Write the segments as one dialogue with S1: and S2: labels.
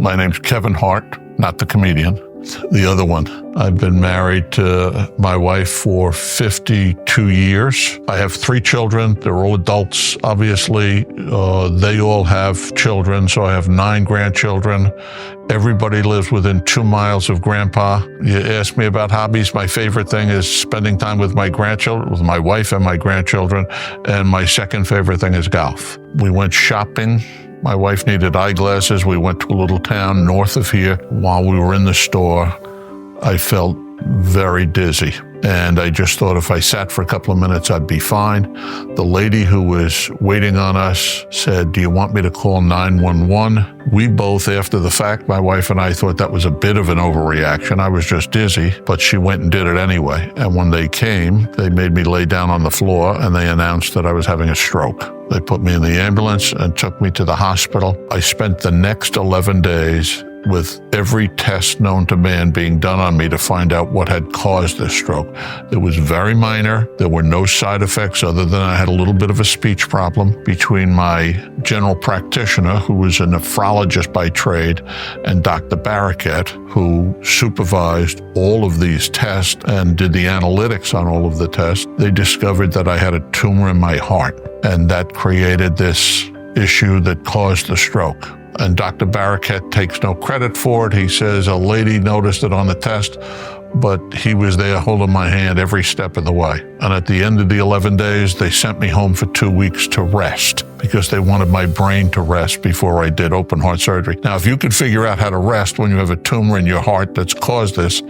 S1: My name's Kevin Hart, not the comedian, the other one. I've been married to my wife for 52 years. I have 3 children. They're all adults, obviously. They all have children, so I have 9 grandchildren. Everybody lives within 2 miles of Grandpa. You ask me about hobbies, my favorite thing is spending time with my grandchildren, with my wife and my grandchildren, and my second favorite thing is golf. We went shopping. My wife needed eyeglasses. We went to a little town north of here. While we were in the store, I felt very dizzy. And I just thought if I sat for a couple of minutes, I'd be fine. The lady who was waiting on us said, "Do you want me to call 911? We both, after the fact, my wife and I thought that was a bit of an overreaction. I was just dizzy, but she went and did it anyway. And when they came, they made me lay down on the floor and they announced that I was having a stroke. They put me in the ambulance and took me to the hospital. I spent the next 11 days with every test known to man being done on me to find out what had caused this stroke. It was very minor. There were no side effects other than I had a little bit of a speech problem. Between my general practitioner, who was a nephrologist by trade, and Dr. Barakat, who supervised all of these tests and did the analytics on all of the tests, they discovered that I had a tumor in my heart, and that created this issue that caused the stroke. And Dr. Barakat takes no credit for it. He says a lady noticed it on the test, but he was there holding my hand every step of the way. And at the end of the 11 days, they sent me home for 2 weeks to rest because they wanted my brain to rest before I did open heart surgery. Now, if you could figure out how to rest when you have a tumor in your heart that's caused this,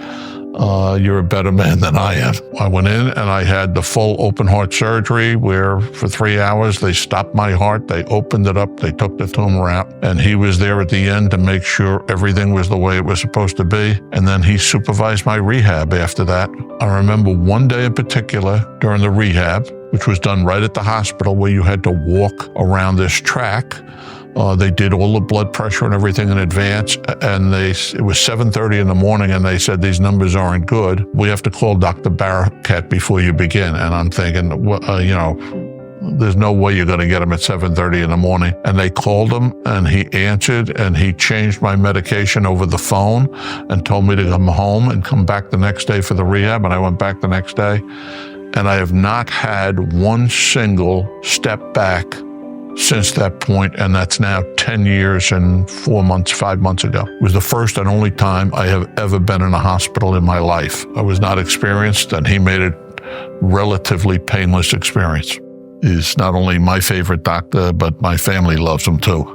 S1: you're a better man than I am. I went in and I had the full open heart surgery where for 3 hours they stopped my heart, they opened it up, they took the tumor out, and he was there at the end to make sure everything was the way it was supposed to be. And then he supervised my rehab after that. I remember one day in particular during the rehab, which was done right at the hospital where you had to walk around this track. They did all the blood pressure and everything in advance, and it was 7:30 in the morning, and they said, "These numbers aren't good. We have to call Dr. Barakat before you begin." And I'm thinking, there's no way you're going to get him at 7:30 in the morning. And they called him, and he answered, and he changed my medication over the phone and told me to come home and come back the next day for the rehab, and I went back the next day. And I have not had one single step back since that point, and that's now 10 years and 4 months, 5 months ago. It was the first and only time I have ever been in a hospital in my life. I was not experienced, and he made it relatively painless experience. He's not only my favorite doctor, but my family loves him too.